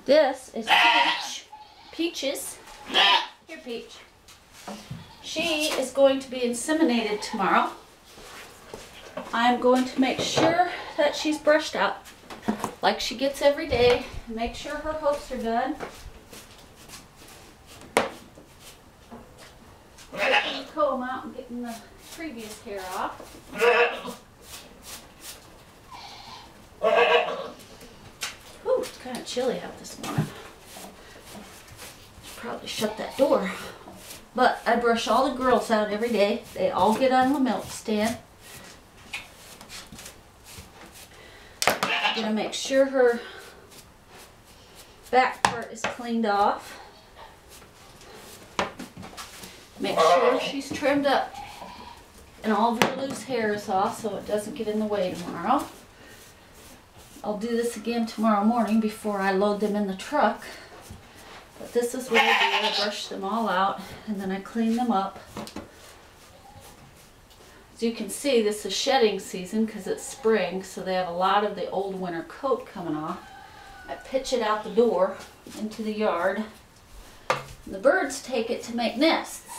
This is Peaches. Here, Peach. She is going to be inseminated tomorrow. I'm going to make sure that she's brushed out like she gets every day. Make sure her hoofs are done. Comb them out and getting the previous hair off. Ooh, it's kind of chilly out this morning. Should probably shut that door. But I brush all the girls out every day. They all get on the milk stand. I'm gonna make sure her back part is cleaned off. Make sure she's trimmed up and all of her loose hair is off so it doesn't get in the way tomorrow. I'll do this again tomorrow morning before I load them in the truck. But this is what I do. I brush them all out and then I clean them up. As you can see, this is shedding season because it's spring, so they have a lot of the old winter coat coming off. I pitch it out the door into the yard. And the birds take it to make nests.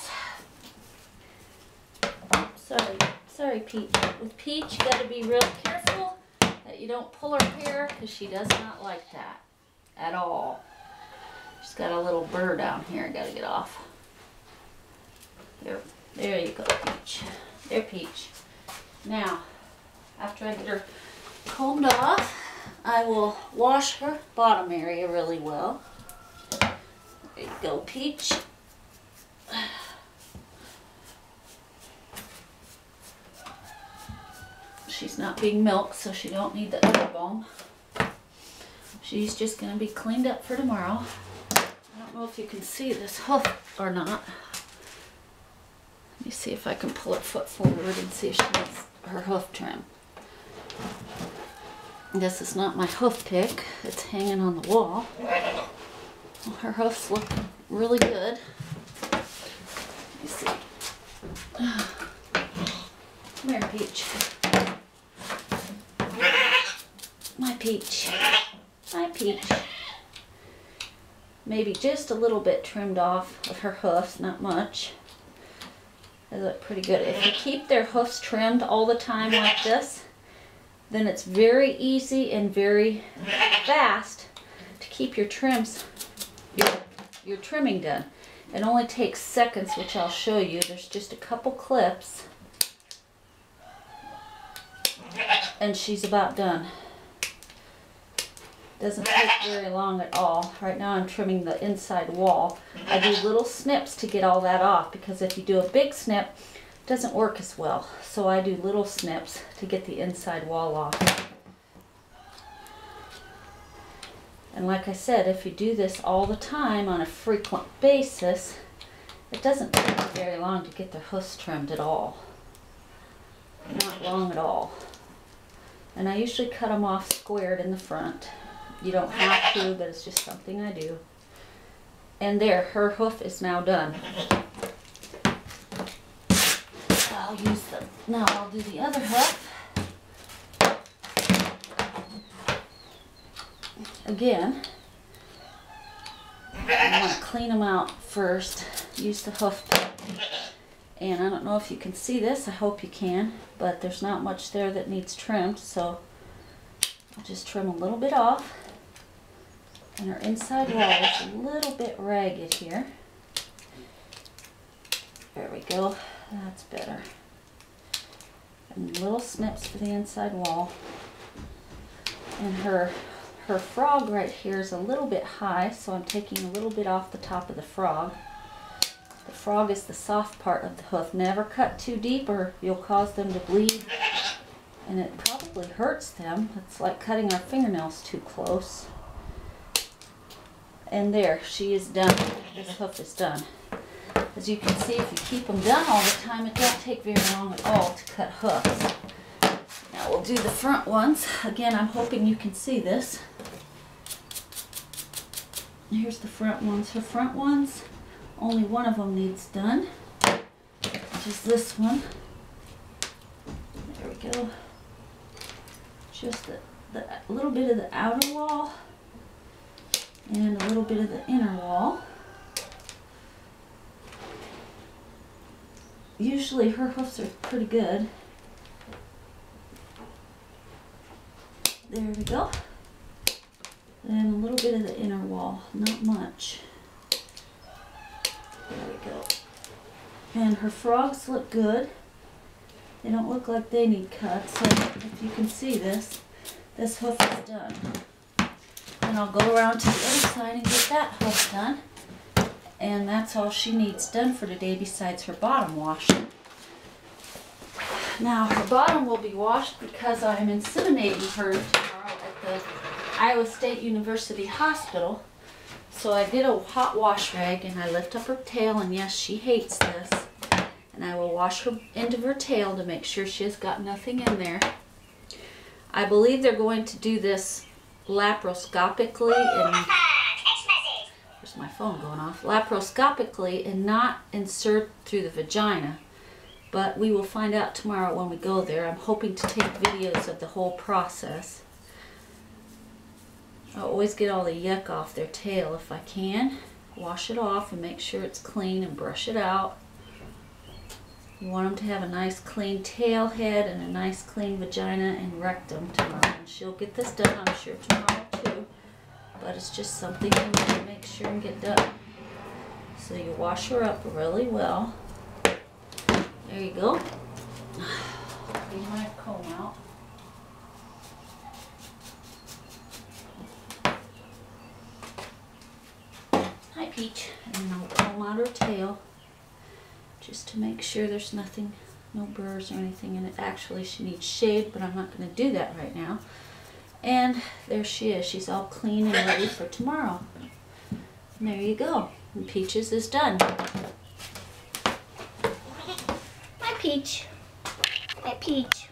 Sorry, Peach. With Peach, you got to be real careful that you don't pull her hair because she does not like that at all. She's got a little burr down here I got to get off. There you go, Peach. There, Peach. Now, after I get her combed off, I will wash her bottom area really well. There you go, Peach. She's not being milked, so she don't need the other balm. She's just going to be cleaned up for tomorrow. I don't know if you can see this hoof or not. Let me see if I can pull her foot forward and see if she needs her hoof trim. This is not my hoof pick. It's hanging on the wall. Well, her hoofs look really good. Let me see. Come here, Peach. My Peach. My Peach. Maybe just a little bit trimmed off of her hoofs, not much. They look pretty good. If you keep their hoofs trimmed all the time like this, then it's very easy and very fast to keep your trims, your trimming done. It only takes seconds, which I'll show you. There's just a couple clips and she's about done. Doesn't take very long at all. Right now I'm trimming the inside wall. I do little snips to get all that off because if you do a big snip, it doesn't work as well. So I do little snips to get the inside wall off. And like I said, if you do this all the time on a frequent basis, it doesn't take very long to get their hoofs trimmed at all. Not long at all. And I usually cut them off squared in the front. You don't have to, but it's just something I do. And her hoof is now done. Now I'll do the other hoof. Again, I want to clean them out first. Use the hoof pick. And I don't know if you can see this. I hope you can. But there's not much there that needs trimmed, so I'll just trim a little bit off. And her inside wall is a little bit ragged here. There we go. That's better. And little snips for the inside wall. And her frog right here is a little bit high, so I'm taking a little bit off the top of the frog. The frog is the soft part of the hoof. Never cut too deep or you'll cause them to bleed. And it probably hurts them. It's like cutting our fingernails too close. And there, she is done. This hoof is done. As you can see, if you keep them done all the time, it don't take very long at all to cut hoofs. Now we'll do the front ones. Again, I'm hoping you can see this. Here's the front ones. Her front ones, only one of them needs done, which is this one. There we go. Just the little bit of the outer wall. And bit of the inner wall. Usually her hoofs are pretty good. There we go. And a little bit of the inner wall, not much. There we go. And her frogs look good. They don't look like they need cut, so if you can see this hoof is done. And I'll go around to the other side and get that hoof done. And that's all she needs done for today besides her bottom wash. Now her bottom will be washed because I'm inseminating her tomorrow at the Iowa State University Hospital. So I did a hot wash rag and I lift up her tail, and yes, she hates this. And I will wash her end of her tail to make sure she has got nothing in there. I believe they're going to do this laparoscopically and there's my phone going off. Laparoscopically and not insert through the vagina. But we will find out tomorrow when we go there. I'm hoping to take videos of the whole process. I'll always get all the yuck off their tail if I can. Wash it off and make sure it's clean and brush it out. You want them to have a nice clean tail head and a nice clean vagina and rectum tomorrow. And she'll get this done, I'm sure, tomorrow too. But it's just something you need to make sure and get done. So you wash her up really well. There you go. Get my comb out. Hi, Peach. And I'll comb out her tail just to make sure there's nothing, no burrs or anything in it. Actually, she needs shade, but I'm not going to do that right now. And there she is. She's all clean and ready for tomorrow. And there you go. And Peaches is done. Hi, Peach. Hi, Peach.